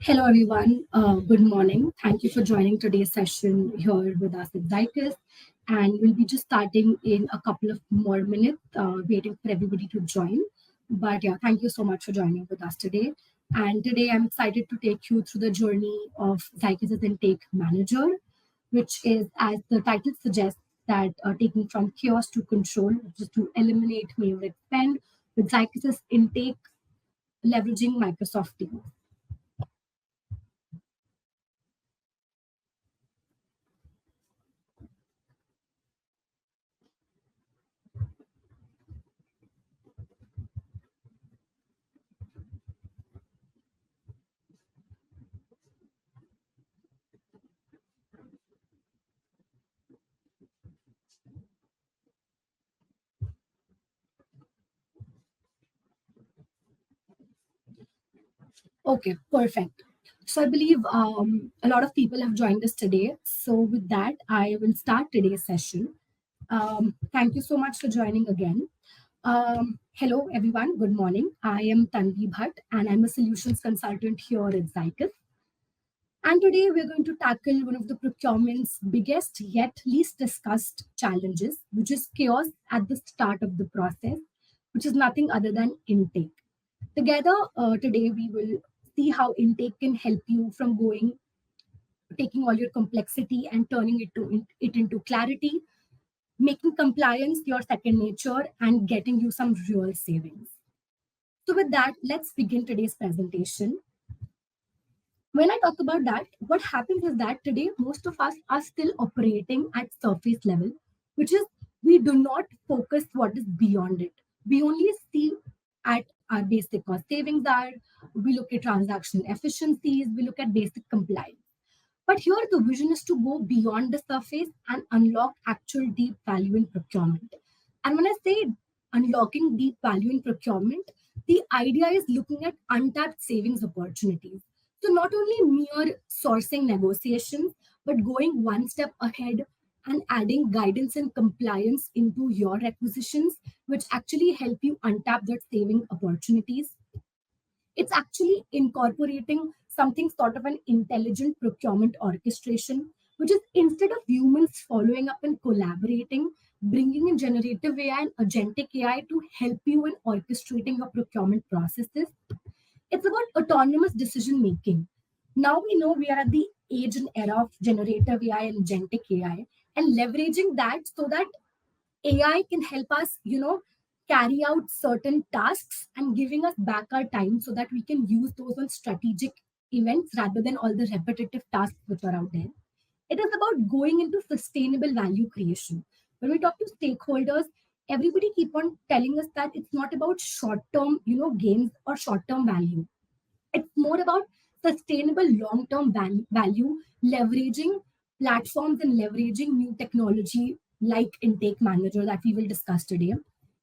Hello, everyone. Good morning. Thank you for joining today's session here with us at Zycus. And we'll be just starting in a couple of more minutes, waiting for everybody to join. But yeah, thank you so much for joining with us today. And today I'm excited to take you through the journey of Zycus Intake Manager, which is, as the title suggests, that taking from chaos to control, which is to eliminate Maverick spend with Zycus Intake leveraging Microsoft Teams. Okay, perfect. So I believe a lot of people have joined us today. So with that, I will start today's session. Thank you so much for joining again. Hello, everyone. Good morning. I am Tanvi Bhatt, and I'm a solutions consultant here at Zycus. And today we're going to tackle one of the procurement's biggest yet least discussed challenges, which is chaos at the start of the process, which is nothing other than intake. Together, today we will see how intake can help you from taking all your complexity and turning it into clarity, making compliance your second nature, and getting you some real savings. So, with that, let's begin today's presentation. When I talk about that, what happens is that today most of us are still operating at surface level, which is we do not focus what is beyond it. We only see at our basic cost savings are, we look at transaction efficiencies, we look at basic compliance. But here the vision is to go beyond the surface and unlock actual deep value in procurement. And when I say unlocking deep value in procurement, the idea is looking at untapped savings opportunities. So not only mere sourcing negotiations, but going one step ahead and adding guidance and compliance into your requisitions, which actually help you untap that saving opportunities. It's actually incorporating something sort of an intelligent procurement orchestration, which is instead of humans following up and collaborating, bringing in generative AI and agentic AI to help you in orchestrating your procurement processes. It's about autonomous decision making. Now we know we are at the age and era of generative AI and agentic AI, and leveraging that so that AI can help us, carry out certain tasks and giving us back our time so that we can use those on strategic events rather than all the repetitive tasks which are out there. It is about going into sustainable value creation. When we talk to stakeholders, everybody keep on telling us that it's not about short-term, gains or short-term value. It's more about sustainable long-term value, leveraging platforms and leveraging new technology like intake manager that we will discuss today.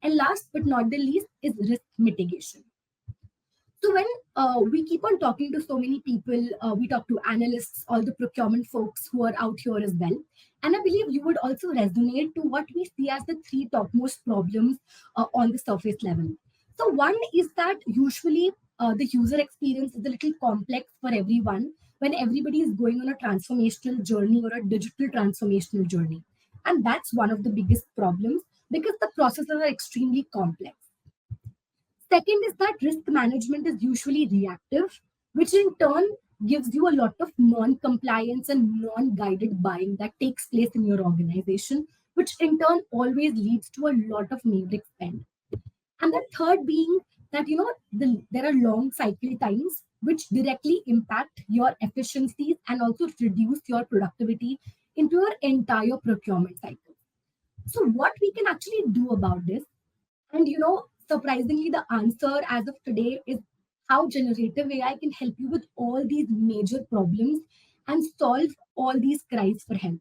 And last but not the least is risk mitigation. So when we keep on talking to so many people, we talk to analysts, all the procurement folks who are out here as well. And I believe you would also resonate to what we see as the three topmost problems on the surface level. So one is that usually the user experience is a little complex for everyone when everybody is going on a transformational journey or a digital transformational journey. And that's one of the biggest problems because the processes are extremely complex. Second is that risk management is usually reactive, which in turn gives you a lot of non compliance and non guided buying that takes place in your organization, which in turn always leads to a lot of Maverick spend. And the third being that, there are long cycle times which directly impact your efficiencies and also reduce your productivity into your entire procurement cycle. So, what we can actually do about this, and surprisingly, the answer as of today is how generative AI can help you with all these major problems and solve all these cries for help.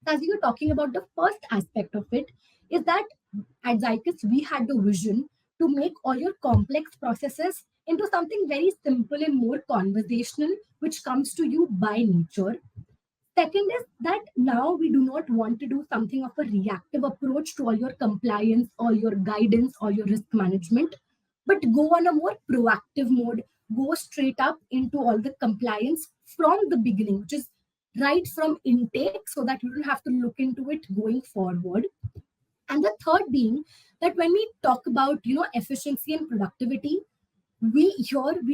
As you were talking about, the first aspect of it is that at Zycus, we had the vision to make all your complex processes into something very simple and more conversational, which comes to you by nature. Second is that now we do not want to do something of a reactive approach to all your compliance, all your guidance, all your risk management, but go on a more proactive mode go straight up into all the compliance from the beginning, which is right from intake, so that you don't have to look into it going forward. And the third being that when we talk about efficiency and productivity, we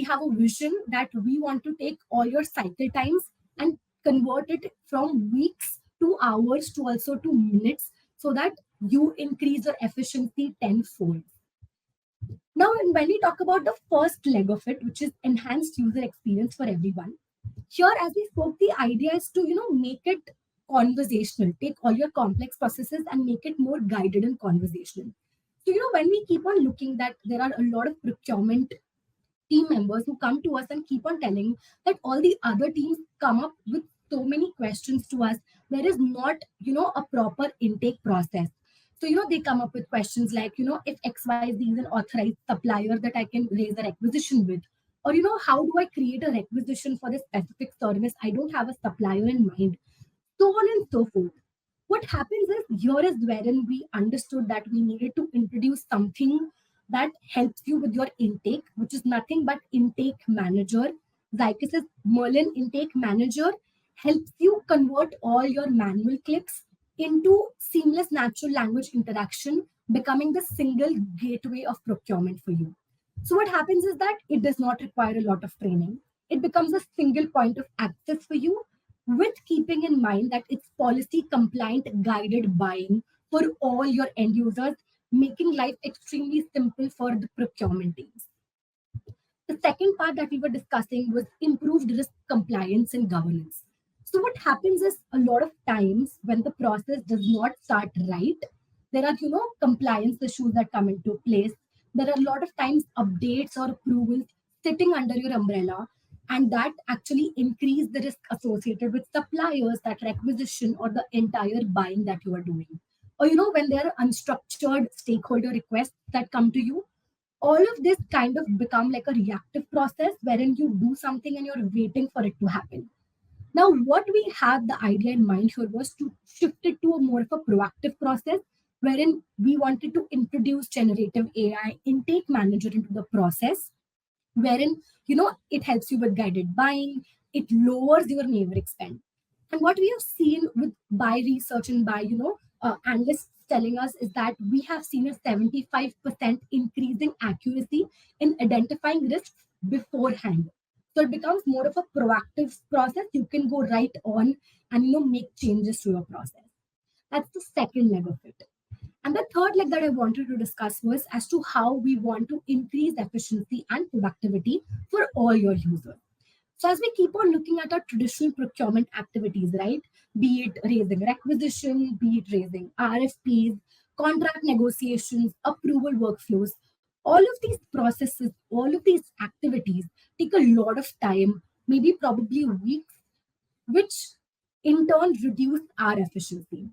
have a vision that we want to take all your cycle times and convert it from weeks to hours to also to minutes, so that you increase your efficiency tenfold. Now, when we talk about the first leg of it, which is enhanced user experience for everyone, here, as we spoke, the idea is to make it conversational. Take all your complex processes and make it more guided and conversational. So when we keep on looking that there are a lot of procurement team members who come to us and keep on telling that all the other teams come up with so many questions to us, there is not a proper intake process. So they come up with questions like if XYZ is an authorized supplier that I can raise a requisition with, or how do I create a requisition for a specific service, I don't have a supplier in mind, so on and so forth. What happens is, here is wherein we understood that we needed to introduce something that helps you with your intake, which is nothing but intake manager. Zycus's Merlin intake manager helps you convert all your manual clicks into seamless natural language interaction, becoming the single gateway of procurement for you. So what happens is that it does not require a lot of training. It becomes a single point of access for you, with keeping in mind that it's policy compliant guided buying for all your end users, making life extremely simple for the procurement teams. The second part that we were discussing was improved risk compliance and governance. So what happens is, a lot of times when the process does not start right, there are compliance issues that come into place. There are a lot of times updates or approvals sitting under your umbrella, and that actually increase the risk associated with suppliers, that requisition, or the entire buying that you are doing. Or when there are unstructured stakeholder requests that come to you, all of this kind of become like a reactive process wherein you do something and you're waiting for it to happen. Now, what we had the idea in mind here was to shift it to a more of a proactive process, wherein we wanted to introduce generative AI intake manager into the process, wherein it helps you with guided buying, it lowers your Maverick spend. And what we have seen with by research and by analysts telling us is that we have seen a 75% increasing accuracy in identifying risks beforehand. So it becomes more of a proactive process. You can go right on and make changes to your process. That's the second leg of it. And the third leg that I wanted to discuss was as to how we want to increase efficiency and productivity for all your users. So as we keep on looking at our traditional procurement activities, right, be it raising requisition, be it raising RFPs, contract negotiations, approval workflows, all of these processes, all of these activities take a lot of time, maybe probably weeks, which in turn reduce our efficiency.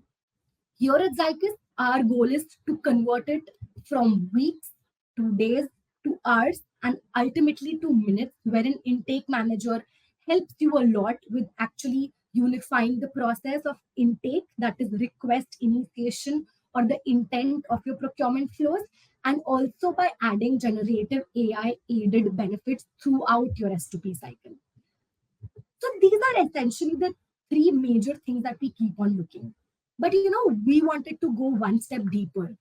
Here at Zycus, our goal is to convert it from weeks to days to hours and ultimately to minutes, wherein intake manager helps you a lot with actually unifying the process of intake, that is request initiation or the intent of your procurement flows, and also by adding generative AI aided benefits throughout your S2P cycle. So these are essentially the three major things that we keep on looking. But we wanted to go one step deeper.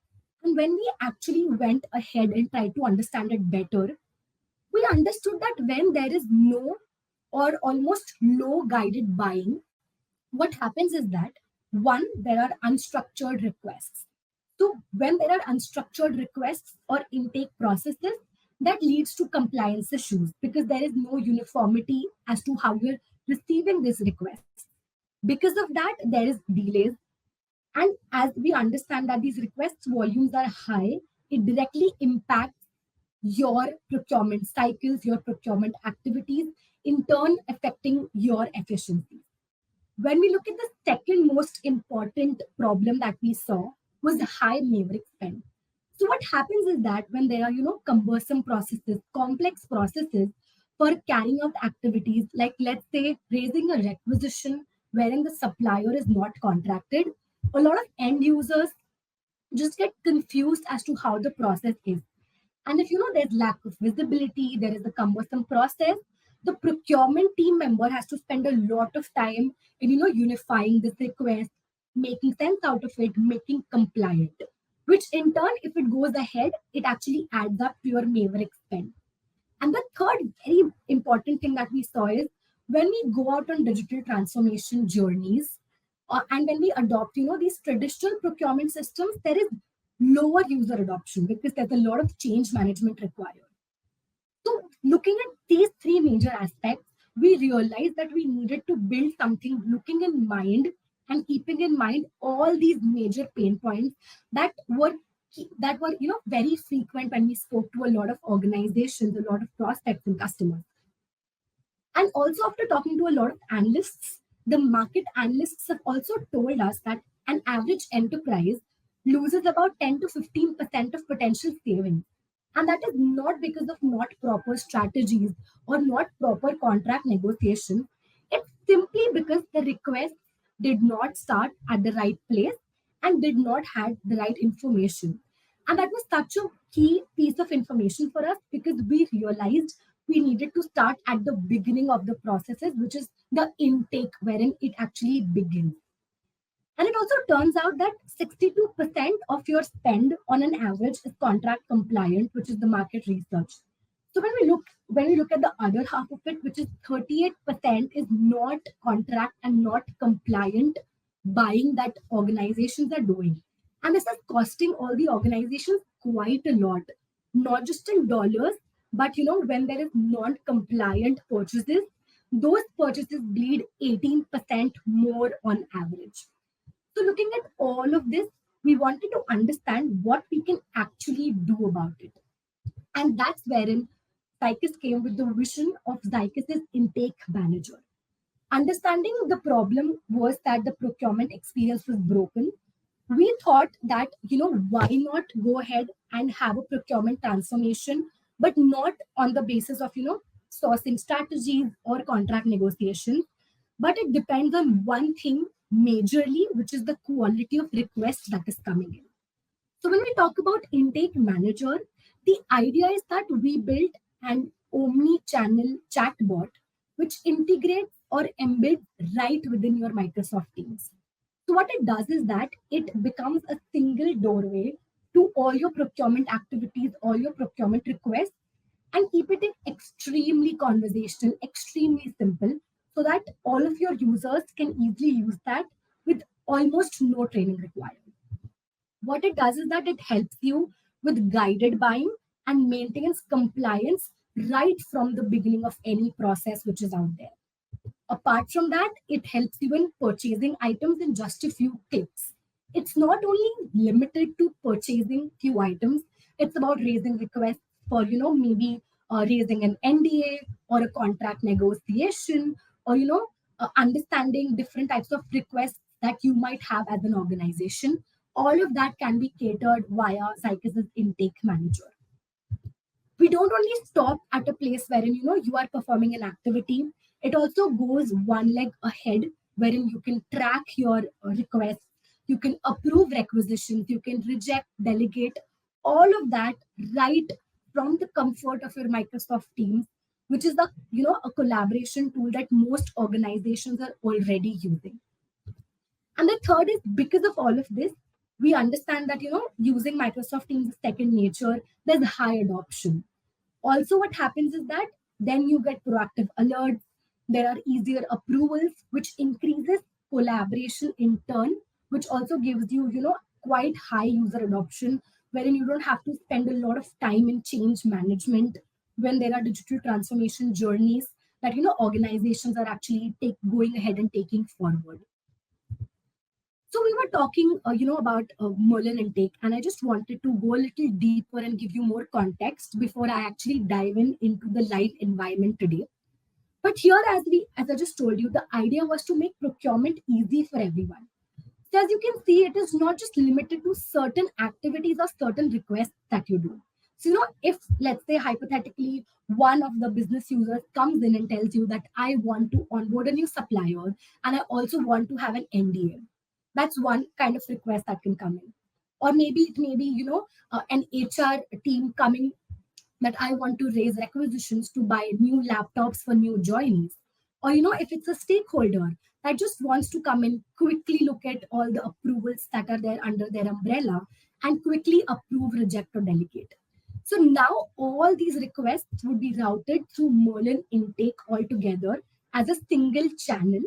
And when we actually went ahead and tried to understand it better, we understood that when there is no or almost low guided buying, what happens is that one, there are unstructured requests. So when there are unstructured requests or intake processes, that leads to compliance issues because there is no uniformity as to how you're receiving these requests. Because of that, there is delays. And as we understand that these requests volumes are high, it directly impacts your procurement cycles, your procurement activities, in turn affecting your efficiency. When we look at the second most important problem that we saw was the high Maverick spend. So what happens is that when there are, cumbersome processes, complex processes for carrying out activities, like let's say raising a requisition wherein the supplier is not contracted, a lot of end users just get confused as to how the process is. And if there's lack of visibility, there is a cumbersome process, the procurement team member has to spend a lot of time in unifying this request, making sense out of it, making compliant. Which in turn, if it goes ahead, it actually adds up to your Maverick spend. And the third very important thing that we saw is when we go out on digital transformation journeys, and when we adopt, these traditional procurement systems, there is lower user adoption because there's a lot of change management required. So, looking at these three major aspects, we realized that we needed to build something looking in mind and keeping in mind all these major pain points that were very frequent when we spoke to a lot of organizations, a lot of prospects and customers. And also, after talking to a lot of analysts, the market analysts have also told us that an average enterprise loses about 10 to 15% of potential savings. And that is not because of not proper strategies or not proper contract negotiation. It's simply because the request did not start at the right place and did not have the right information. And that was such a key piece of information for us because we realized we needed to start at the beginning of the processes, which is the intake, wherein it actually begins. And it also turns out that 62% of your spend on an average is contract compliant, which is the market research. So when we look at the other half of it, which is 38% is not contract and not compliant buying that organizations are doing. And this is costing all the organizations quite a lot, not just in dollars, but when there is non-compliant purchases, those purchases bleed 18% more on average. So, looking at all of this, we wanted to understand what we can actually do about it. And that's wherein Zycus came with the vision of Zycus's intake manager. Understanding the problem was that the procurement experience was broken. We thought that, why not go ahead and have a procurement transformation, but not on the basis of, sourcing strategies or contract negotiations, but it depends on one thing majorly, which is the quality of requests that is coming in. So when we talk about intake manager, the idea is that we built an omni-channel chatbot which integrates or embeds right within your Microsoft Teams. So what it does is that it becomes a single doorway to all your procurement activities, all your procurement requests, and keep it in extremely conversational, extremely simple, so that all of your users can easily use that with almost no training required. What it does is that it helps you with guided buying and maintains compliance right from the beginning of any process which is out there. Apart from that, it helps you in purchasing items in just a few clicks. It's not only limited to purchasing few items, it's about raising requests for, maybe raising an NDA or a contract negotiation or, understanding different types of requests that you might have as an organization. All of that can be catered via Zycus's intake manager. We don't only stop at a place wherein you are performing an activity. It also goes one leg ahead, wherein you can track your requests, you can approve requisitions, you can reject, delegate, all of that right from the comfort of your Microsoft Teams, which is a collaboration tool that most organizations are already using. And the third is because of all of this, we understand that using Microsoft Teams is second nature. There's high adoption. Also, what happens is that then you get proactive alerts. There are easier approvals, which increases collaboration in turn, which also gives you, quite high user adoption, wherein you don't have to spend a lot of time in change management when there are digital transformation journeys that organizations are actually going ahead and taking forward. So we were talking, about Merlin intake, and I just wanted to go a little deeper and give you more context before I actually dive into the live environment today. But here, as I just told you, the idea was to make procurement easy for everyone. So as you can see, it is not just limited to certain activities or certain requests that you do. So, if let's say hypothetically, one of the business users comes in and tells you that I want to onboard a new supplier and I also want to have an NDA. That's one kind of request that can come in. Or maybe it may be, an HR team coming that I want to raise requisitions to buy new laptops for new joinees. Or, if it's a stakeholder that just wants to come in, quickly look at all the approvals that are there under their umbrella and quickly approve, reject, or delegate. So now all these requests would be routed through Merlin Intake altogether as a single channel.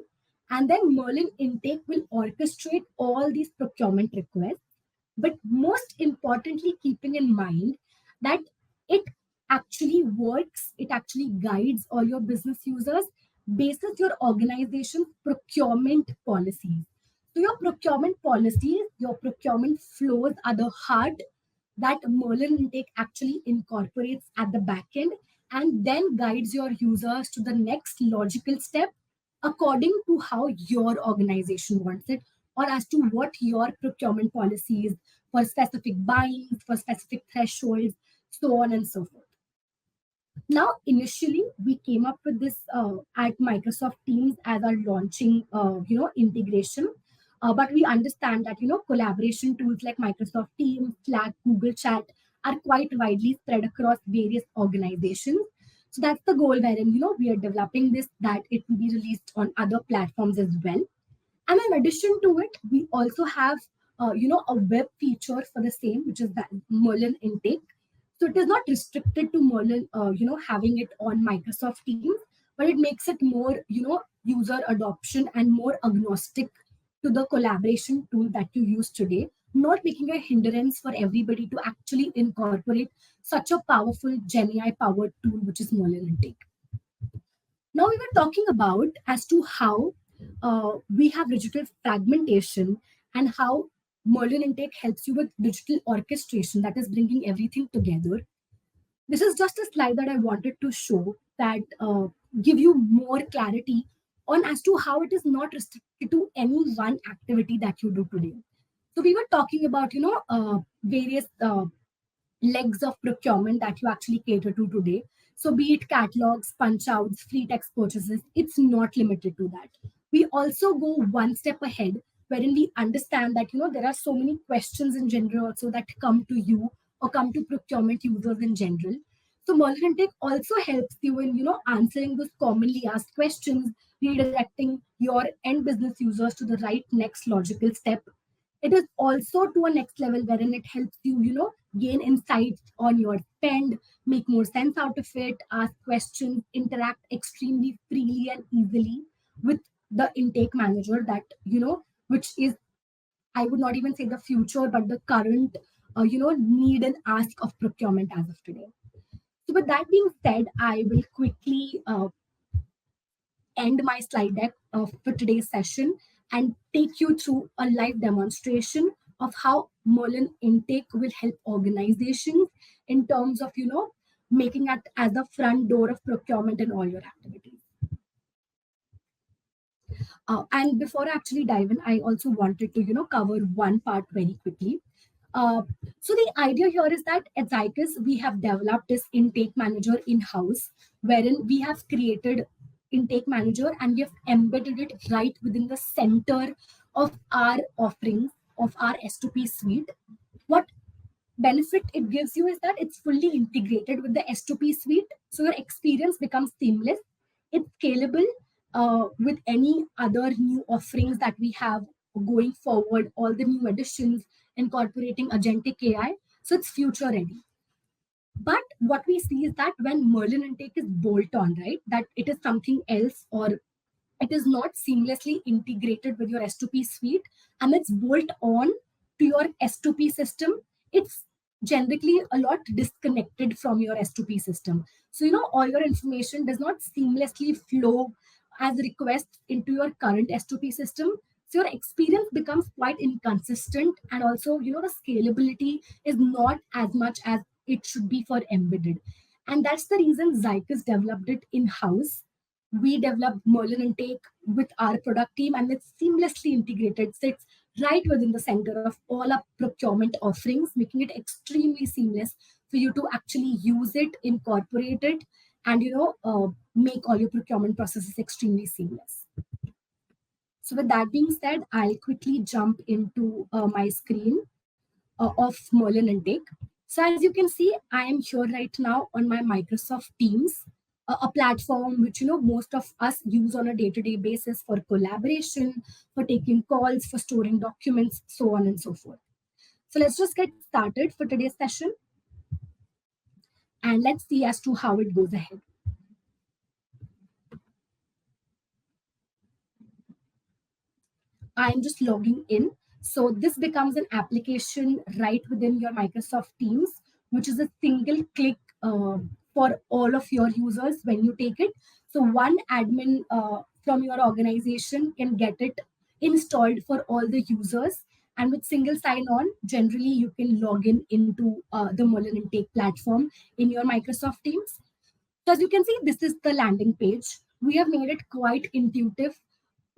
And then Merlin Intake will orchestrate all these procurement requests, but most importantly, keeping in mind that it actually works, it actually guides all your business users basis your organization's procurement policies. So your procurement policies, your procurement flows are the heart that Merlin Intake actually incorporates at the back end and then guides your users to the next logical step according to how your organization wants it, or as to what your procurement policies for specific buying, for specific thresholds, so on and so forth. Now, initially, we came up with this at Microsoft Teams as our launching, integration. But we understand that, collaboration tools like Microsoft Teams, Slack, Google Chat are quite widely spread across various organizations. So that's the goal wherein, we are developing this, that it will be released on other platforms as well. And in addition to it, we also have, a web feature for the same, which is that Merlin Intake. So it is not restricted to Merlin, having it on Microsoft Teams, but it makes it more, user adoption and more agnostic to the collaboration tool that you use today, not making a hindrance for everybody to actually incorporate such a powerful GenAI powered tool, which is Merlin Intake. Now we were talking about as to how we have digital fragmentation and how Merlin Intake helps you with digital orchestration, that is bringing everything together. This is just a slide that I wanted to show that give you more clarity on as to how it is not restricted to any one activity that you do today. So we were talking about, various legs of procurement that you actually cater to today. So be it catalogs, punch outs, free text purchases, it's not limited to that. We also go one step ahead wherein we understand that, there are so many questions in general also that come to you or come to procurement users in general. So Merlin Intake also helps you in, answering those commonly asked questions, redirecting your end business users to the right next logical step. It is also to a next level wherein it helps you, gain insights on your spend, make more sense out of it, ask questions, interact extremely freely and easily with the intake manager that, which is, I would not even say the future, but the current, need and ask of procurement as of today. So with that being said, I will quickly end my slide deck for today's session and take you through a live demonstration of how Merlin Intake will help organizations in terms of, making it as the front door of procurement in all your activities. And before I actually dive in, I also wanted to, cover one part very quickly. So the idea here is that at Zycus, we have developed this intake manager in-house, wherein we have created intake manager and we have embedded it right within the center of our offerings of our S2P suite. What benefit it gives you is that it's fully integrated with the S2P suite. So your experience becomes seamless. It's scalable with any other new offerings that we have going forward, all the new additions incorporating agentic AI. So it's future ready. But what we see is that when Merlin Intake is bolt on, right, that it is something else or it is not seamlessly integrated with your S2P suite and it's bolt on to your S2P system, it's generally a lot disconnected from your S2P system. So, all your information does not seamlessly flow as requests into your current S2P system. So your experience becomes quite inconsistent and also, the scalability is not as much as it should be for embedded. And that's the reason Zycus developed it in-house. We developed Merlin Intake with our product team and it's seamlessly integrated, sits right within the center of all our procurement offerings, making it extremely seamless for you to actually use it, incorporate it, and make all your procurement processes extremely seamless. So with that being said, I'll quickly jump into my screen of Merlin Intake. So as you can see, I am here right now on my Microsoft Teams, a platform which most of us use on a day-to-day basis for collaboration, for taking calls, for storing documents, so on and so forth. So let's just get started for today's session and let's see as to how it goes ahead. I'm just logging in. So this becomes an application right within your Microsoft Teams, which is a single click for all of your users when you take it. So one admin from your organization can get it installed for all the users. And with single sign-on, generally you can log in into the Mullen Intake platform in your Microsoft Teams. So as you can see, this is the landing page. We have made it quite intuitive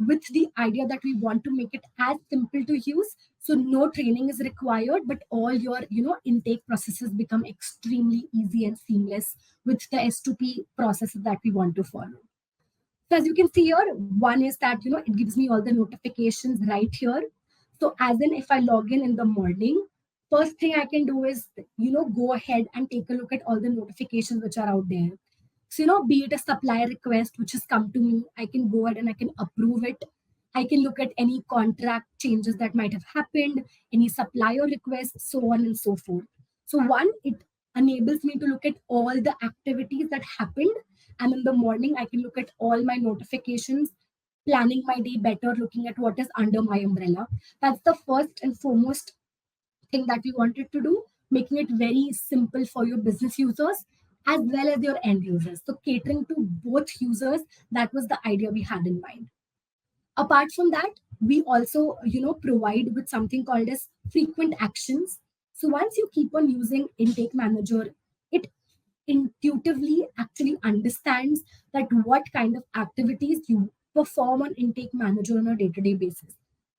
with the idea that we want to make it as simple to use. So no training is required, but all your intake processes become extremely easy and seamless with the S2P processes that we want to follow. So as you can see here, one is that it gives me all the notifications right here. So as in if I log in the morning, first thing I can do is go ahead and take a look at all the notifications which are out there. So, be it a supplier request which has come to me, I can go ahead and I can approve it. I can look at any contract changes that might have happened, any supplier requests, so on and so forth. So, one, it enables me to look at all the activities that happened. And in the morning, I can look at all my notifications, planning my day better, looking at what is under my umbrella. That's the first and foremost thing that we wanted to do, making it very simple for your business users as well as your end users. So catering to both users, that was the idea we had in mind. Apart from that, we also provide with something called as frequent actions. So once you keep on using Intake Manager, it intuitively actually understands that what kind of activities you perform on Intake Manager on a day-to-day basis.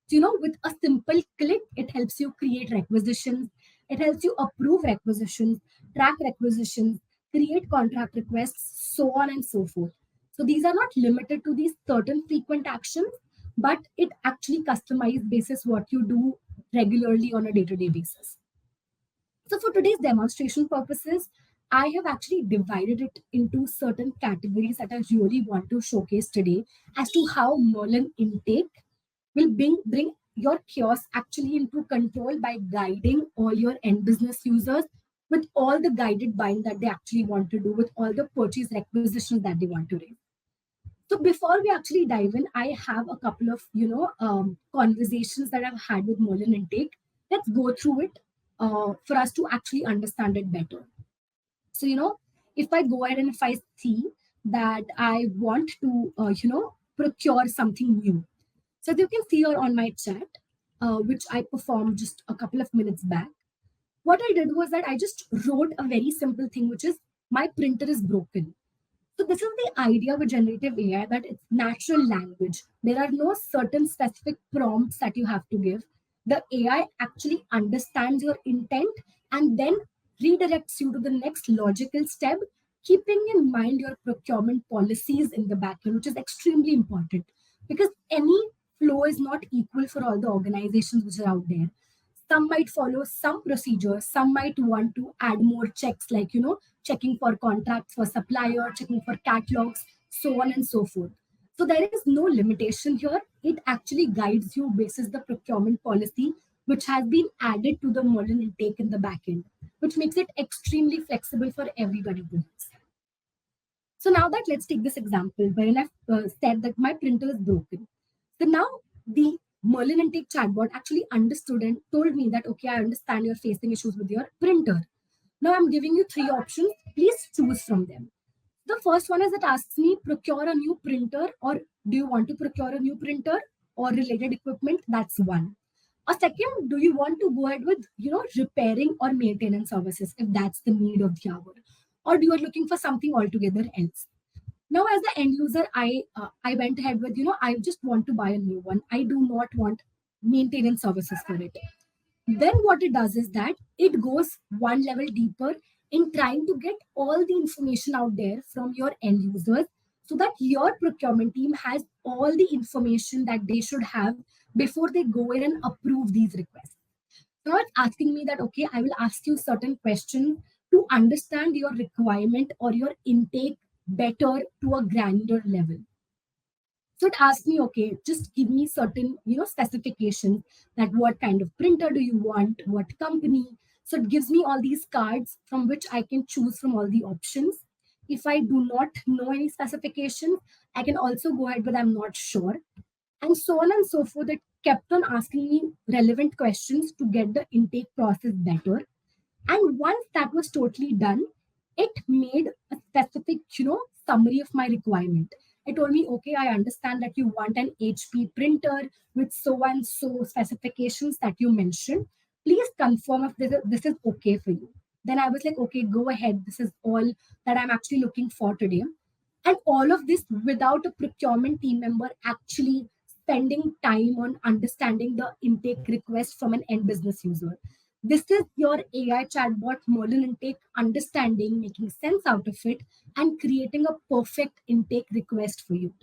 So, with a simple click, it helps you create requisitions, it helps you approve requisitions, track requisitions, create contract requests, so on and so forth. So these are not limited to these certain frequent actions, but it actually customized basis what you do regularly on a day-to-day basis. So for today's demonstration purposes, I have actually divided it into certain categories that I really want to showcase today as to how Merlin Intake will bring your kiosk actually into control by guiding all your end business users with all the guided buying that they actually want to do, with all the purchase requisitions that they want to raise. So before we actually dive in, I have a couple of conversations that I've had with Merlin Intake. Let's go through it for us to actually understand it better. So if I go ahead and if I see that I want to procure something new. So as you can see here on my chat, which I performed just a couple of minutes back, what I did was that I just wrote a very simple thing, which is my printer is broken. So this is the idea with generative AI, that it's natural language. There are no certain specific prompts that you have to give. The AI actually understands your intent and then redirects you to the next logical step, keeping in mind your procurement policies in the backend, which is extremely important because any flow is not equal for all the organizations which are out there. Some might follow some procedures, some might want to add more checks, like checking for contracts for supplier, checking for catalogs, so on and so forth. So there is no limitation here. It actually guides you basis the procurement policy which has been added to the Merlin Intake in the backend, which makes it extremely flexible for everybody to use. So now that, let's take this example wherein I've said that my printer is broken. So now the Merlin Intake chatbot actually understood and told me that, okay, I understand you're facing issues with your printer. Now I'm giving you three options. Please choose from them. The first one is, it asks me, procure a new printer, or do you want to procure a new printer or related equipment? That's one. A second, do you want to go ahead with, repairing or maintenance services if that's the need of the hour? Or do you are looking for something altogether else? Now as the end user, I went ahead with, I just want to buy a new one. I do not want maintenance services for it. Then what it does is that it goes one level deeper in trying to get all the information out there from your end users, so that your procurement team has all the information that they should have before they go in and approve these requests. Now it's asking me that, okay, I will ask you certain questions to understand your requirement or your intake better to a granular level. So it asked me, okay, just give me certain, specifications, that what kind of printer do you want, what company. So it gives me all these cards from which I can choose from all the options. If I do not know any specifications, I can also go ahead with I'm not sure, and so on and so forth. It kept on asking me relevant questions to get the intake process better. And once that was totally done, it made a specific, summary of my requirement. It told me, okay, I understand that you want an HP printer with so and so specifications that you mentioned. Please confirm if this is okay for you. Then I was like, okay, go ahead. This is all that I'm actually looking for today. And all of this without a procurement team member actually spending time on understanding the intake request from an end business user. This is your AI chatbot Merlin Intake understanding, making sense out of it, and creating a perfect intake request for you.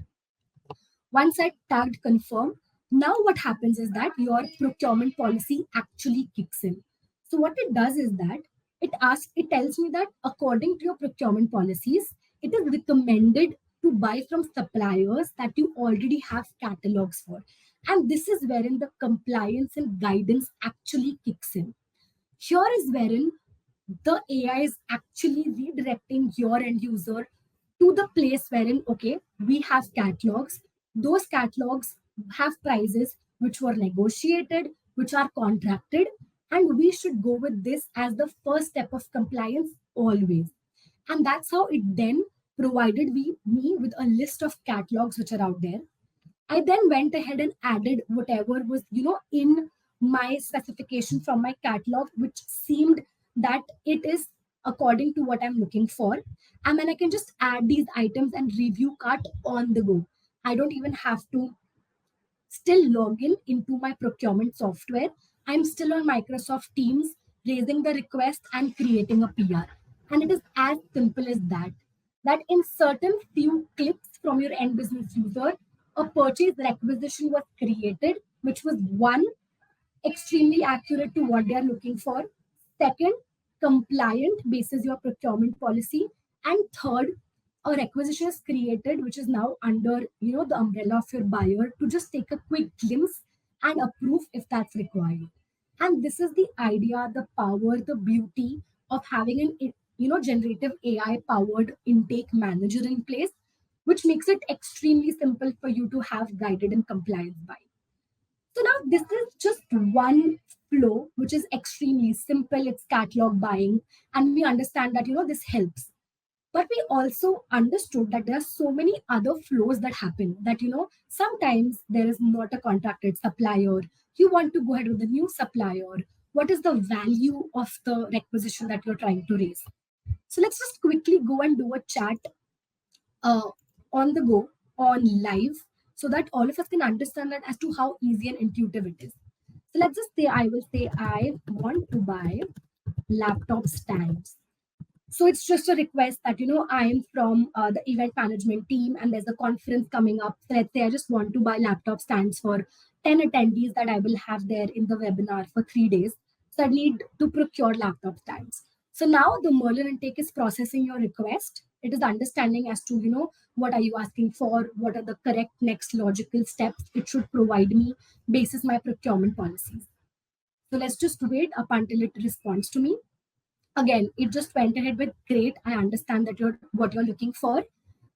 Once I tagged confirm, now what happens is that your procurement policy actually kicks in. So what it does is that it tells me that according to your procurement policies, it is recommended to buy from suppliers that you already have catalogs for. And this is wherein the compliance and guidance actually kicks in. Here is wherein the AI is actually redirecting your end user to the place wherein, okay, we have catalogs. Those catalogs have prices which were negotiated, which are contracted, and we should go with this as the first step of compliance always. And that's how it then provided me with a list of catalogs which are out there. I then went ahead and added whatever was, in my specification from my catalog, which seemed that it is according to what I'm looking for. And then I can just add these items and review cart on the go. I don't even have to still log in into my procurement software. I'm still on Microsoft Teams, raising the request and creating a PR. And it is as simple as that. That in certain few clicks from your end business user, a purchase requisition was created, which was one, extremely accurate to what they are looking for. Second, compliant basis your procurement policy. And third, a requisition is created, which is now under the umbrella of your buyer to just take a quick glimpse and approve if that's required. And this is the idea, the power, the beauty of having an generative AI powered intake manager in place, which makes it extremely simple for you to have guided and compliance by. So now this is just one flow, which is extremely simple. It's catalog buying, and we understand that this helps. But we also understood that there are so many other flows that happen that sometimes there is not a contracted supplier. You want to go ahead with a new supplier. What is the value of the requisition that you're trying to raise? So let's just quickly go and do a chat uh, on the go, on live, so that all of us can understand that as to how easy and intuitive it is. So let's just say I will say I want to buy laptop stands. So it's just a request that I am from the event management team and there's a conference coming up. So let's say I just want to buy laptop stands for 10 attendees that I will have there in the webinar for 3 days. So I need to procure laptop stands. So now the Merlin Intake is processing your request. It is understanding as to what are you asking for, what are the correct next logical steps it should provide me basis my procurement policies. So let's just wait up until it responds to me. Again, it just went ahead with great. I understand that you're what you're looking for.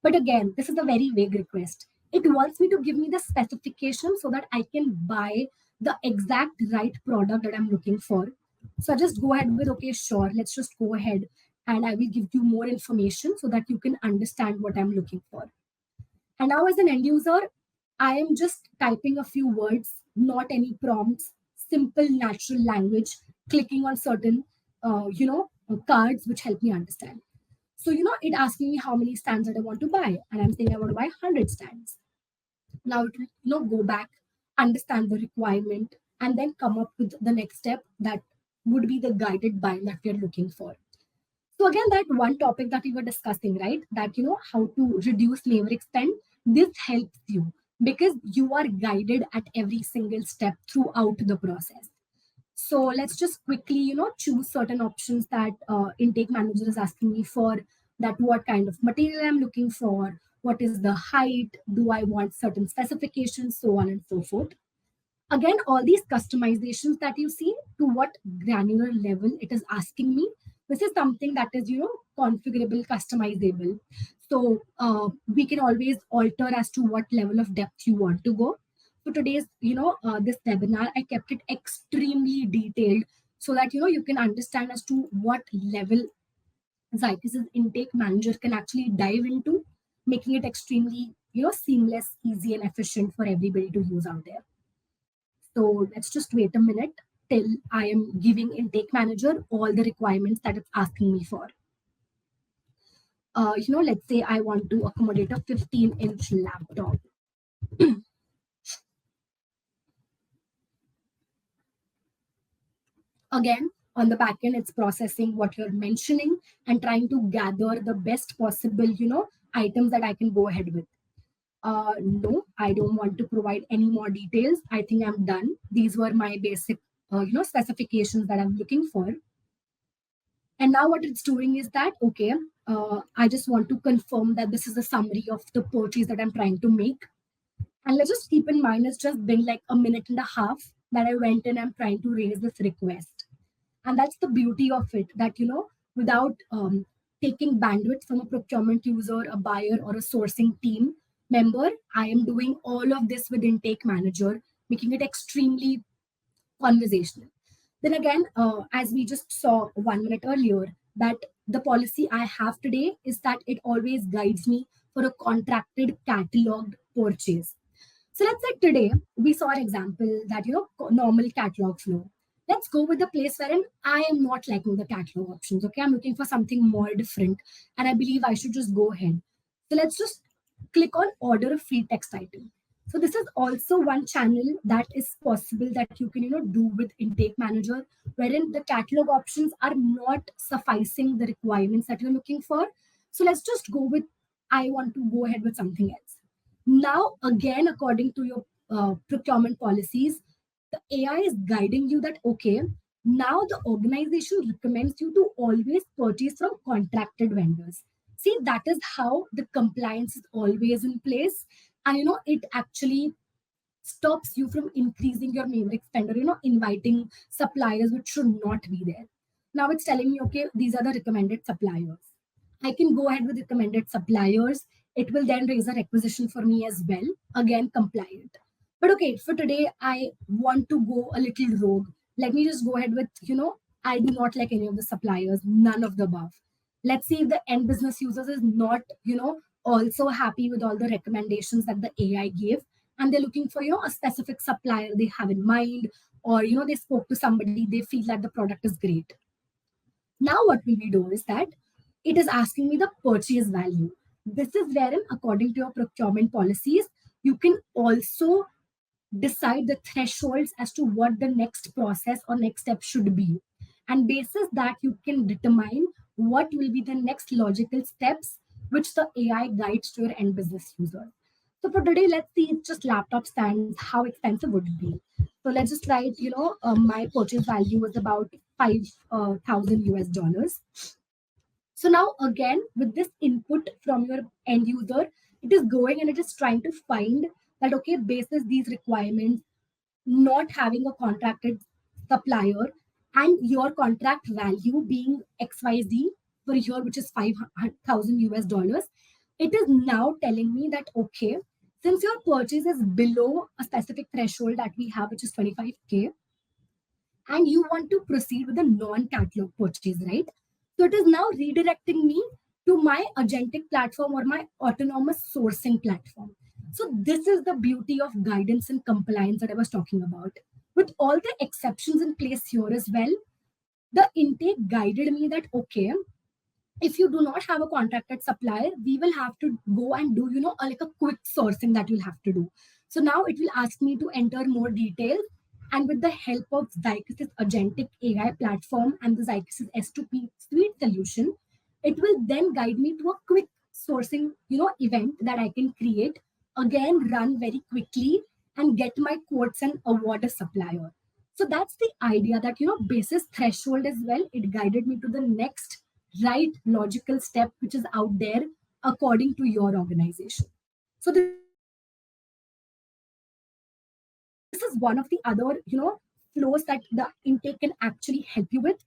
But again, this is a very vague request. It wants me to give me the specification so that I can buy the exact right product that I'm looking for. So I just go ahead with, okay, sure, let's just go ahead and I will give you more information so that you can understand what I'm looking for. And now, as an end user, I am just typing a few words, not any prompts, simple, natural language, clicking on certain, cards which help me understand. So, it asking me how many stands that I want to buy. And I'm saying I want to buy 100 stands. Now, it will, go back, understand the requirement, and then come up with the next step that would be the guided buy that we are looking for. So again, that one topic that we were discussing, right? That how to reduce Maverick spend. This helps you because you are guided at every single step throughout the process. So let's just quickly, choose certain options that intake manager is asking me for, that what kind of material I'm looking for, what is the height, do I want certain specifications, so on and so forth. Again, all these customizations that you see, to what granular level it is asking me, this is something that is, configurable, customizable. So we can always alter as to what level of depth you want to go. So today's, this webinar, I kept it extremely detailed so that, you can understand as to what level Zycus's intake manager can actually dive into, making it extremely, seamless, easy, and efficient for everybody to use out there. So let's just wait a minute till I am giving intake manager all the requirements that it's asking me for. Let's say I want to accommodate a 15-inch laptop. Again, on the back end, it's processing what you're mentioning and trying to gather the best possible, items that I can go ahead with. No, I don't want to provide any more details. I think I'm done. These were my basic, specifications that I'm looking for. And now what it's doing is that, okay, I just want to confirm that this is a summary of the purchase that I'm trying to make. And let's just keep in mind, it's just been like a minute and a half that I went in and trying to raise this request. And that's the beauty of it, that, without taking bandwidth from a procurement user, a buyer, or a sourcing team member, I am doing all of this with intake manager, making it extremely conversational. Then again, as we just saw 1 minute earlier, that the policy I have today is that it always guides me for a contracted cataloged purchase. So let's say today we saw an example that, normal catalog flow. Let's go with the place wherein I am not liking the catalog options. Okay, I'm looking for something more different, and I believe I should just go ahead. So let's just click on order a free text item. So this is also one channel that is possible that you can, do with intake manager, wherein the catalog options are not sufficing the requirements that you're looking for. So let's just go with, I want to go ahead with something else. Now, again, according to your procurement policies, the AI is guiding you that, okay, now the organization recommends you to always purchase from contracted vendors. See, that is how the compliance is always in place. And, it actually stops you from increasing your Maverick spend, or, inviting suppliers which should not be there. Now it's telling me, okay, these are the recommended suppliers. I can go ahead with recommended suppliers. It will then raise a requisition for me as well. Again, compliant. But okay, for today, I want to go a little rogue. Let me just go ahead with, I do not like any of the suppliers, none of the above. Let's see if the end business users is not, also happy with all the recommendations that the AI gave. And they're looking for, a specific supplier they have in mind, or, they spoke to somebody, they feel that the product is great. Now, what will we do is that it is asking me the purchase value. This is wherein, according to your procurement policies, you can also decide the thresholds as to what the next process or next step should be. And basis that, you can determine what will be the next logical steps which the AI guides to your end business user. So for today, let's see just laptop stands, how expensive would it be? So let's just write, my purchase value was about 5,000 US dollars. So now again, with this input from your end user, it is going and it is trying to find that, okay, basis these requirements, not having a contracted supplier, and your contract value being XYZ for here, which is 5,000 US dollars, it is now telling me that, okay, since your purchase is below a specific threshold that we have, which is 25K, and you want to proceed with a non-catalog purchase, right? So it is now redirecting me to my agentic platform or my autonomous sourcing platform. So this is the beauty of guidance and compliance that I was talking about. With all the exceptions in place here as well, the intake guided me that, okay, if you do not have a contracted supplier, we will have to go and do, like a quick sourcing that you'll have to do. So now it will ask me to enter more details. And with the help of Zycus's agentic AI platform and the Zycus's S2P suite solution, it will then guide me to a quick sourcing, event that I can create, again, run very quickly and get my quotes and award a supplier. So that's the idea that, basis threshold as well, it guided me to the next right logical step, which is out there according to your organization. So this is one of the other, flows that the intake can actually help you with,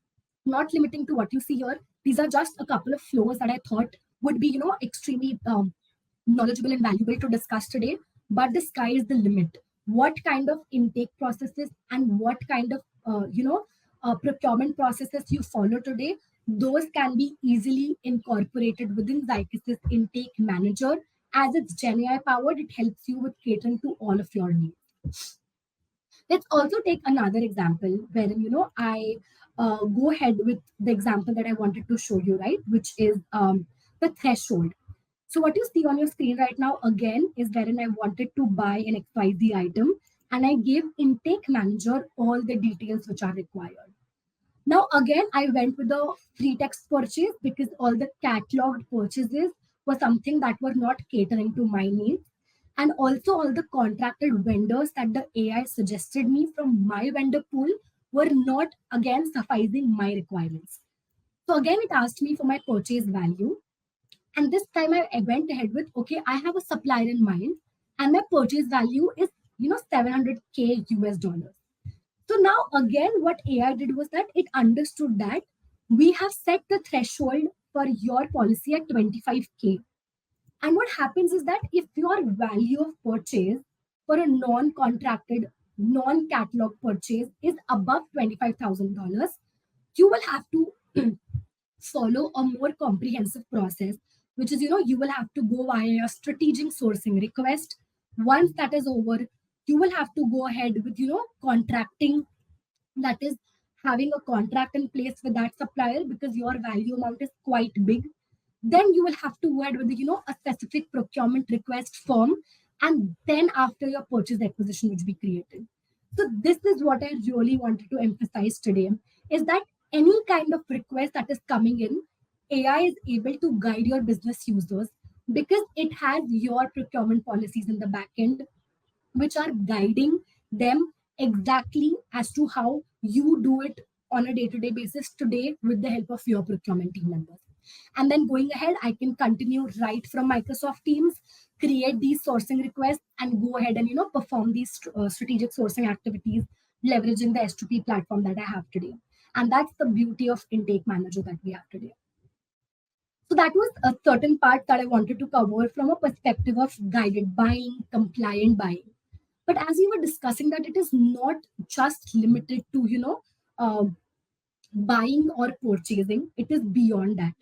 not limiting to what you see here. These are just a couple of flows that I thought would be, extremely knowledgeable and valuable to discuss today. But the sky is the limit. What kind of intake processes and what kind of procurement processes you follow today, those can be easily incorporated within Zycus Intake Manager. As it's GenAI powered, it helps you with catering to all of your needs. Let's also take another example wherein, I go ahead with the example that I wanted to show you, right, which is the threshold. So what you see on your screen right now again is wherein I wanted to buy an XYZ item and I gave intake manager all the details which are required. Now again, I went with the free text purchase because all the cataloged purchases were something that were not catering to my needs. And also all the contracted vendors that the AI suggested me from my vendor pool were not again sufficing my requirements. So again, it asked me for my purchase value. And this time I went ahead with, okay, I have a supplier in mind and my purchase value is, 700K US dollars. So now again, what AI did was that it understood that we have set the threshold for your policy at 25K. And what happens is that if your value of purchase for a non-contracted, non-catalog purchase is above $25,000, you will have to follow a more comprehensive process, which is, you will have to go via a strategic sourcing request. Once that is over, you will have to go ahead with, contracting, that is having a contract in place with that supplier because your value amount is quite big. Then you will have to go ahead with a specific procurement request form, and then after your purchase acquisition which be created. So this is what I really wanted to emphasize today, is that any kind of request that is coming in, AI is able to guide your business users because it has your procurement policies in the back end, which are guiding them exactly as to how you do it on a day-to-day basis today with the help of your procurement team members. And then going ahead, I can continue right from Microsoft Teams, create these sourcing requests, and go ahead and perform these strategic sourcing activities, leveraging the S2P platform that I have today. And that's the beauty of Intake Manager that we have today. So that was a certain part that I wanted to cover from a perspective of guided buying, compliant buying. But as we were discussing, that it is not just limited to uh, buying or purchasing, it is beyond that.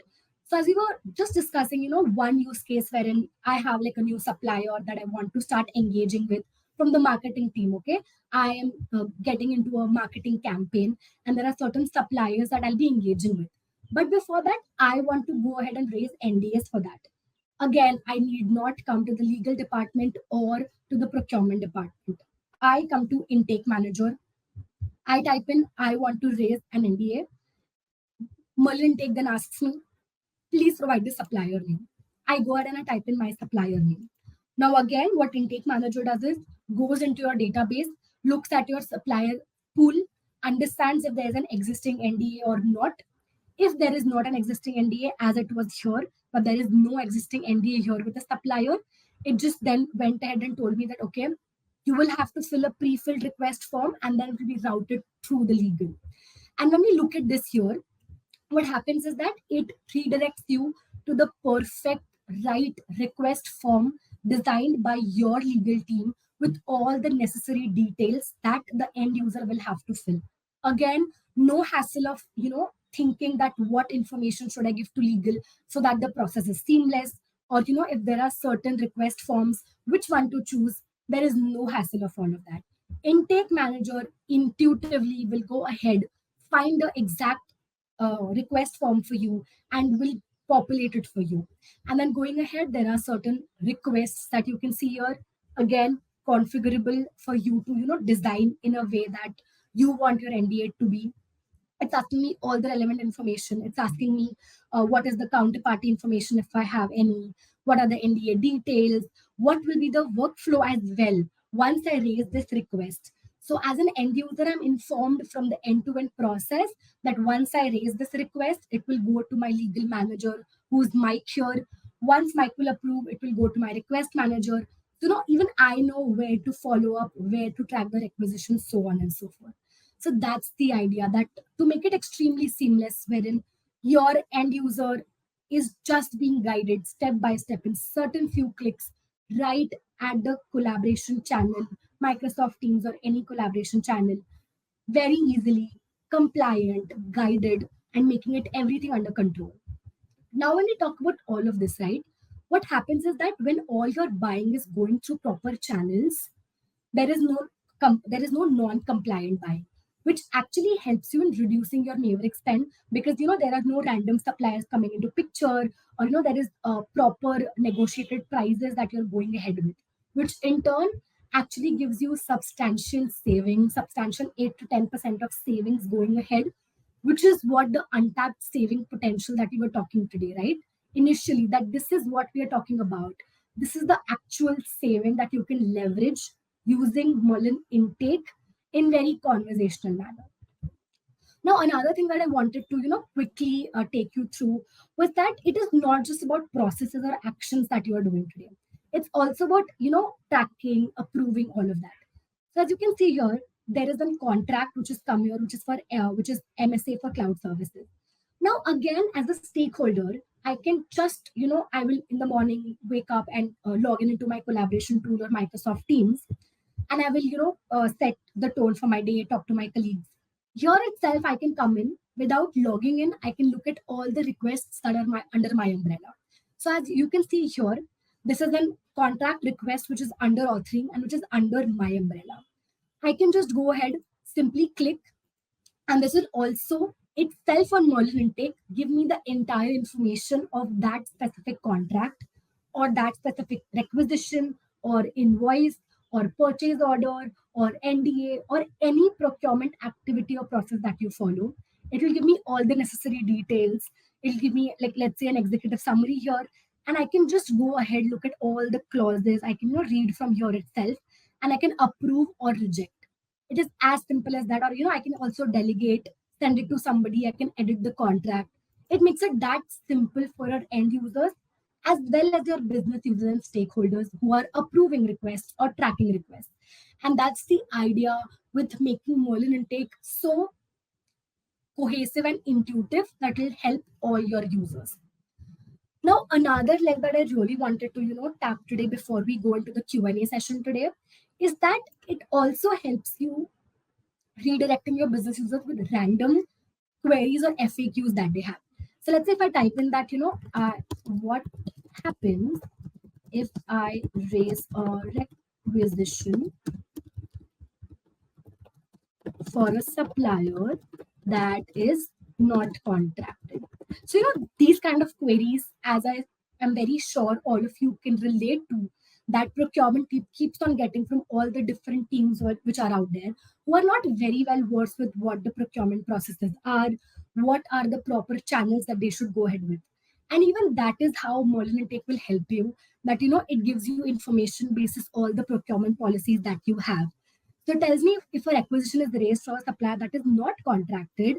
So as we were just discussing, one use case wherein I have like a new supplier that I want to start engaging with from the marketing team. Okay, I am getting into a marketing campaign and there are certain suppliers that I'll be engaging with, but before that I want to go ahead and raise NDAs for that. Again, I need not come to the legal department or to the procurement department. I come to intake manager. I type in, I want to raise an NDA. Merlin Intake then asks me, please provide the supplier name. I go ahead and I type in my supplier name. Now again, what Intake Manager does is goes into your database, looks at your supplier pool, understands if there is an existing NDA or not. If there is not an existing NDA as it was here, but there is no existing NDA here with the supplier, it just then went ahead and told me that, okay, you will have to fill a pre-filled request form and then it will be routed through the legal. And when we look at this here, what happens is that it redirects you to the perfect right request form designed by your legal team with all the necessary details that the end user will have to fill. Again, no hassle of thinking that what information should I give to legal so that the process is seamless, or if there are certain request forms which one to choose. There is no hassle of all of that. Intake manager intuitively will go ahead, find the exact request form for you and will populate it for you. And then going ahead, there are certain requests that you can see here. Again, configurable for you to design in a way that you want your NDA to be. It's asking me all the relevant information. It's asking me what is the counterparty information if I have any, what are the NDA details, what will be the workflow as well once I raise this request. So as an end user, I'm informed from the end-to-end process that once I raise this request, it will go to my legal manager, who's Mike here. Once Mike will approve, it will go to my request manager. So now even I know where to follow up, where to track the requisition, so on and so forth. So that's the idea, that to make it extremely seamless, wherein your end user is just being guided step by step in certain few clicks right at the collaboration channel, Microsoft Teams or any collaboration channel, very easily, compliant, guided, and making it everything under control. Now, when we talk about all of this, right, what happens is that when all your buying is going through proper channels, there is no there is no non-compliant buying, which actually helps you in reducing your Maverick spend, because there are no random suppliers coming into picture, or there is proper negotiated prices that you're going ahead with, which in turn actually gives you substantial savings, substantial 8 to 10% of savings going ahead, which is what the untapped saving potential that we were talking today, right? Initially, that this is what we are talking about. This is the actual saving that you can leverage using Merlin Intake in very conversational manner. Now, another thing that I wanted to, quickly take you through was that it is not just about processes or actions that you are doing today. It's also about, tracking, approving all of that. So as you can see here, there is a contract which is come here, which is MSA for cloud services. Now, again, as a stakeholder, I can just, I will in the morning wake up and log in into my collaboration tool or Microsoft Teams, and I will, set the tone for my day, talk to my colleagues. Here itself, I can come in without logging in. I can look at all the requests that are under my umbrella. So as you can see here, this is a contract request which is under authoring and which is under my umbrella. I can just go ahead, simply click, and this will also itself on Merlin Intake give me the entire information of that specific contract or that specific requisition or invoice or purchase order or NDA or any procurement activity or process that you follow. It will give me all the necessary details. It'll give me, like, let's say, an executive summary here, and I can just go ahead, look at all the clauses. I can read from here itself, and I can approve or reject. It is as simple as that. Or I can also delegate, send it to somebody, I can edit the contract. It makes it that simple for our end users as well as your business users and stakeholders who are approving requests or tracking requests. And that's the idea with making Merlin Intake so cohesive and intuitive that will help all your users. Now, another leg that I really wanted to, tap today before we go into the Q&A session today is that it also helps you redirecting your business users with random queries or FAQs that they have. So let's say if I type in that, what happens if I raise a requisition for a supplier that is not contracted. So, these kind of queries, as I am very sure all of you can relate to, that procurement keeps on getting from all the different teams which are out there, who are not very well versed with what the procurement processes are, what are the proper channels that they should go ahead with. And even that is how Merlin Intake will help you, that, it gives you information basis all the procurement policies that you have. So it tells me if a requisition is raised for a supplier that is not contracted,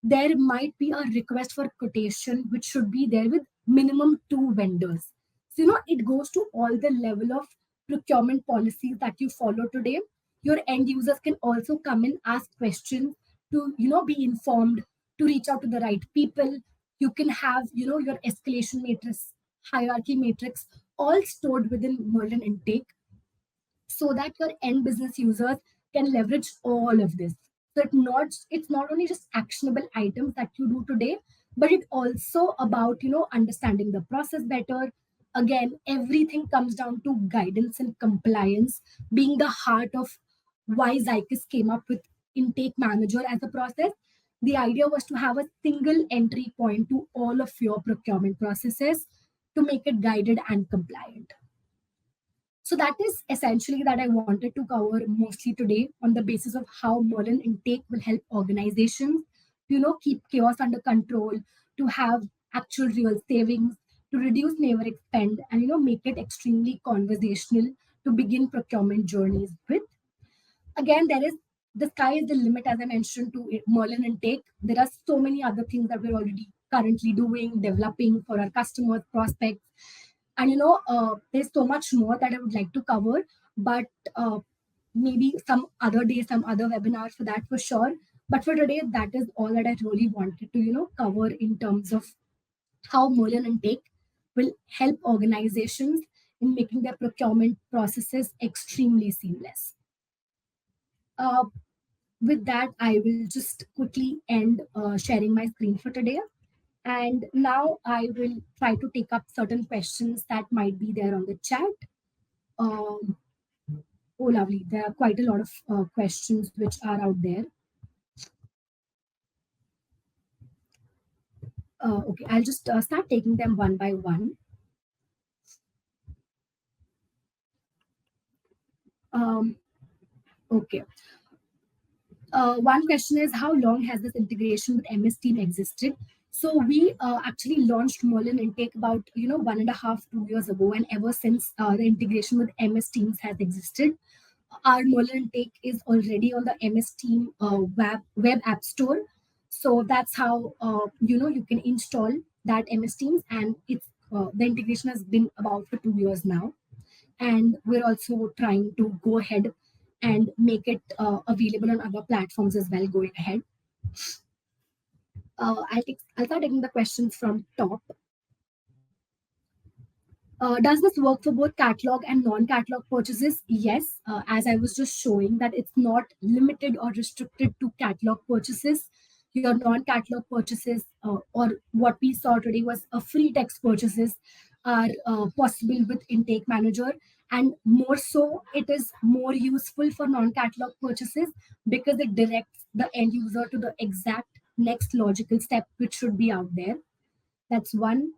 there might be a request for quotation which should be there with minimum 2 vendors. So, it goes to all the level of procurement policies that you follow today. Your end users can also come and ask questions to, be informed, to reach out to the right people. You can have, your escalation matrix, hierarchy matrix, all stored within Merlin Intake, so that your end business users can leverage all of this. So it's not only just actionable items that you do today, but it also about understanding the process better. Again, everything comes down to guidance and compliance being the heart of why Zycus came up with Intake Manager as a process. The idea was to have a single entry point to all of your procurement processes to make it guided and compliant. So that is essentially that I wanted to cover mostly today on the basis of how Merlin Intake will help organizations to keep chaos under control, to have actual real savings, to reduce Maverick spend, and make it extremely conversational to begin procurement journeys with. Again, there is the sky is the limit, as I mentioned, to Merlin Intake. There are so many other things that we're already currently doing, developing for our customers, prospects, and there's so much more that I would like to cover, but maybe some other day, some other webinar for that for sure. But for today, that is all that I really wanted to cover in terms of how Merlin Intake will help organizations in making their procurement processes extremely seamless. Uh, with that, I will just quickly end sharing my screen for today. And now I will try to take up certain questions that might be there on the chat. Um, oh, lovely. There are quite a lot of questions which are out there. Okay, I'll just start taking them one by one. Okay. One question is, how long has this integration with MS Team existed? So we actually launched Merlin Intake about 1.5 2 years ago, and ever since the integration with MS Teams has existed. Our Merlin Intake is already on the MS Team web app store, so that's how you can install that MS Teams, and it's the integration has been about for 2 years now, and we're also trying to go ahead and make it available on other platforms as well going ahead. I'll start taking the questions from top. Does this work for both catalog and non-catalog purchases? Yes, as I was just showing that it's not limited or restricted to catalog purchases. Your non-catalog purchases or what we saw today was a free text purchases are possible with Intake Manager, and more so it is more useful for non-catalog purchases because it directs the end user to the exact next logical step which should be out there. That's one.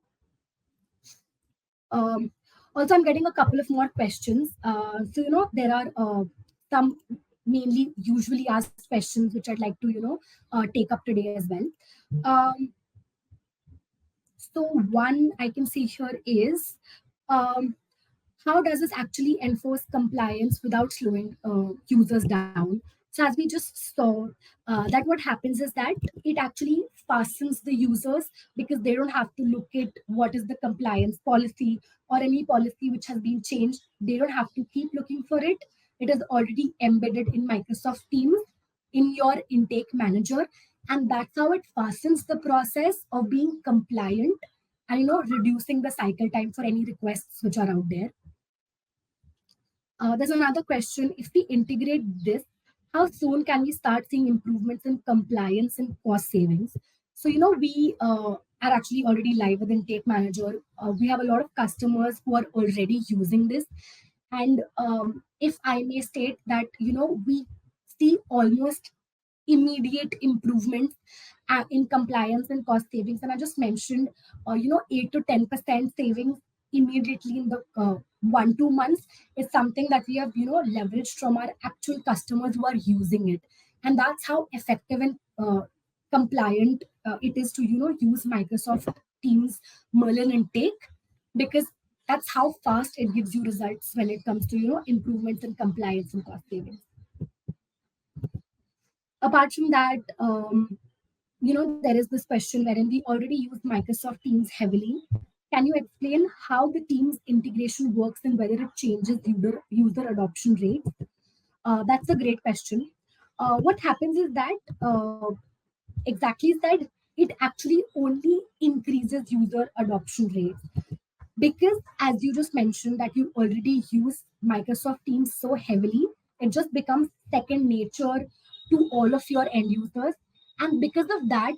um, Also, I'm getting a couple of more questions. There are some mainly usually asked questions which I'd like to, take up today as well. Um, so one I can see here is, um, how does this actually enforce compliance without slowing users down? So as we just saw, that what happens is that it actually fastens the users because they don't have to look at what is the compliance policy or any policy which has been changed. They don't have to keep looking for it. It is already embedded in Microsoft Teams in your intake manager, and that's how it fastens the process of being compliant and reducing the cycle time for any requests which are out there. There's another question. If we integrate this, how soon can we start seeing improvements in compliance and cost savings? So, we are actually already live with Intake Manager. We have a lot of customers who are already using this. And if I may state that, we see almost immediate improvements in compliance and cost savings. And I just mentioned, 8 to 10% savings immediately in the 1 2 months is something that we have, leveraged from our actual customers who are using it. And that's how effective and compliant it is to, use Microsoft Teams Merlin Intake, because that's how fast it gives you results when it comes to, improvements in compliance and cost savings. Apart from that, there is this question wherein we already use Microsoft Teams heavily. Can you explain how the Teams integration works and whether it changes user adoption rate? That's a great question. What happens is that, exactly said, it actually only increases user adoption rate, because as you just mentioned that you already use Microsoft Teams so heavily, it just becomes second nature to all of your end users. And because of that,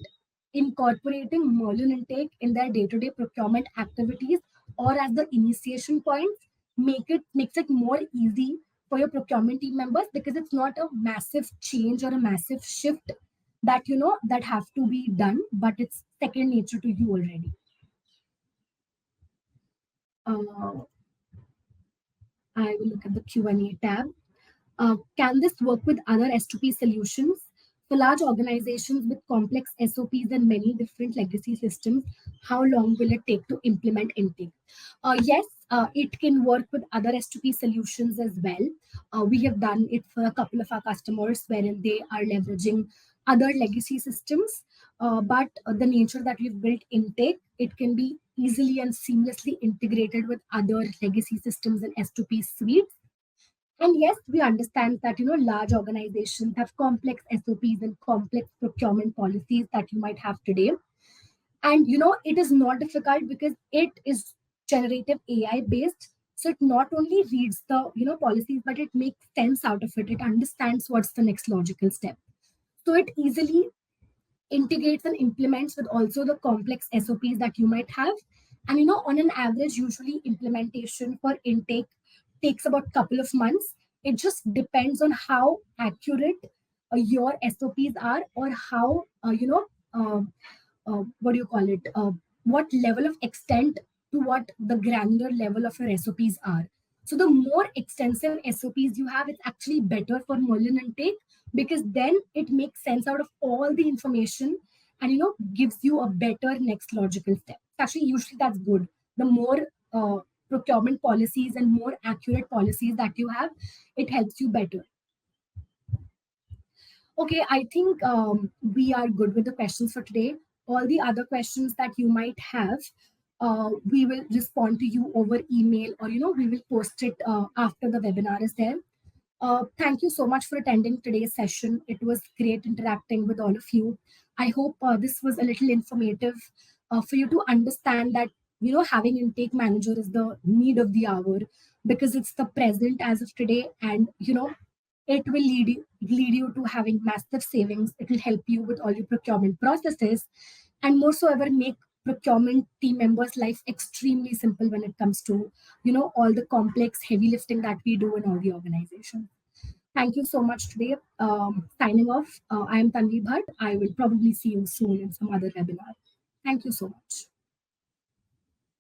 incorporating Merlin Intake in their day-to-day procurement activities or as the initiation points makes it more easy for your procurement team members, because it's not a massive change or a massive shift that that have to be done, but it's second nature to you already. uh, I will look at the Q&A tab. Can this work with other S2P solutions? For large organizations with complex SOPs and many different legacy systems, how long will it take to implement intake? Yes, It can work with other S2P solutions as well. We have done it for a couple of our customers wherein they are leveraging other legacy systems. But the nature that we've built Intake, it can be easily and seamlessly integrated with other legacy systems and S2P suites. And yes, we understand that large organizations have complex SOPs and complex procurement policies that you might have today. And it is not difficult because it is generative AI based. So it not only reads the policies, but it makes sense out of it. It understands what's the next logical step. So it easily integrates and implements with also the complex SOPs that you might have. And on an average, usually implementation for Intake takes about a couple of months. It just depends on how accurate your SOPs are, or how what do you call it? What level of extent to what the granular level of your SOPs are. So the more extensive SOPs you have, it's actually better for Merlin Intake, because then it makes sense out of all the information and gives you a better next logical step. Actually, usually that's good. The more procurement policies and more accurate policies that you have, it helps you better. Okay, I think we are good with the questions for today. All the other questions that you might have, we will respond to you over email, or we will post it after the webinar is there. Thank you so much for attending today's session. It was great interacting with all of you. I hope this was a little informative for you to understand that having intake manager is the need of the hour, because it's the present as of today, and it will lead you to having massive savings. It will help you with all your procurement processes, and more so ever make procurement team members' life extremely simple when it comes to all the complex heavy lifting that we do in all the organization. Thank you so much today. Signing off. I am Tanvi Bhatt. I will probably see you soon in some other webinar. Thank you so much.